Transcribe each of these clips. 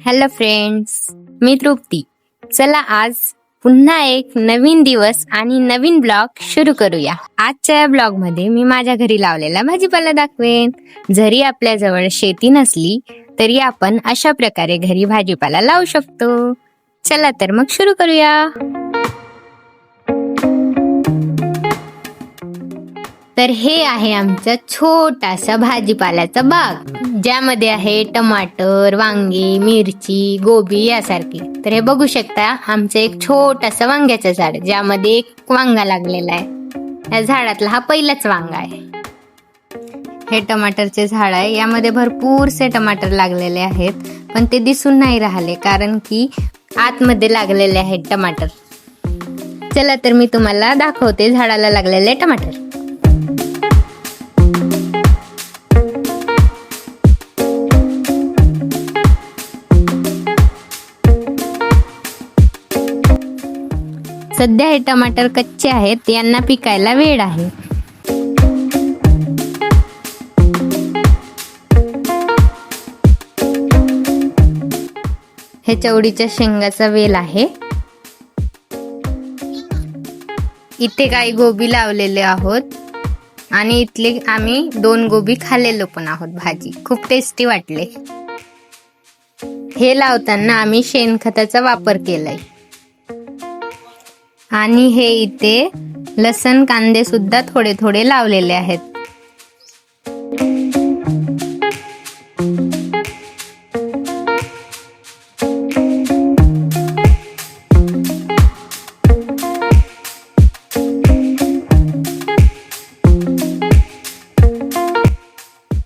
Hello friends, मी तृप्ती. चला आज पुन्हा एक नवीन दिवस आणि नवीन ब्लॉग सुरू करूया. आजच्या या ब्लॉग मध्ये मी माझ्या घरी लावलेला भाजीपाला दाखवेन. जरी आपल्या जवळ शेती नसली तरी आपण अशा प्रकारे घरी भाजीपाला लावू शकतो. चला तर मग सुरू करूया. तर हे आहे आमचा छोटासा भाजीपाल्याचा बाग, ज्यामध्ये आहे टमाटर, वांगी, मिरची, गोबी यासारखी. तर हे बघू शकता, आमचं एक छोटासा वांग्याचं झाड, ज्यामध्ये एक वांगा लागलेला आहे. या झाडातला हा पहिलाच वांगा आहे. हे टमाटरचे झाड आहे. यामध्ये भरपूरसे टमाटर लागलेले आहेत, पण ते दिसून नाही राहिले कारण की आतमध्ये लागलेले आहेत टमाटर. चला तर मी तुम्हाला दाखवते झाडाला लागलेले टमाटर. सध्या हे टमाटर कच्चे आहेत, यांना पिकायला वेळ आहे. हे चवडीच्या शेंगाचा वेल आहे. इथे काही गोबी लावलेले आहोत आणि इथले आम्ही 2 गोबी खाल्लेलो पण आहोत. भाजी खूप टेस्टी वाटले. हे लावताना आम्ही शेणखताचा वापर केलाय. आणि हे इथे लसण, कांदे सुद्धा थोडे थोडे लावलेले आहेत.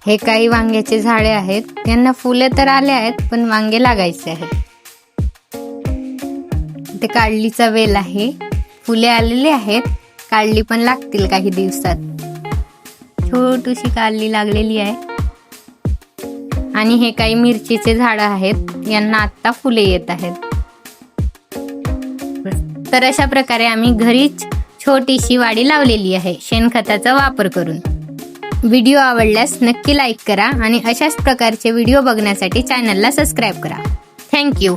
हे काही वांग्याचे झाडे आहेत. यांना फुले तर आले आहेत, पण वांगे लागायचे आहेत. ते काढलीचा वेल आहे. फुले आलेली आहेत, काढली पण लागतील काही दिवसात. छोटीशी काढली लागलेली आहे. आणि हे काही मिरचीचे झाड आहेत, यांना आता फुले येत आहेत. तर अशा प्रकारे आम्ही घरीच छोटीशी वाडी लावलेली आहे, शेणखताचा वापर करून. व्हिडिओ आवडल्यास नक्की लाईक करा आणि अशाच प्रकारचे व्हिडिओ बघण्यासाठी चॅनलला सबस्क्राईब करा. थँक्यू.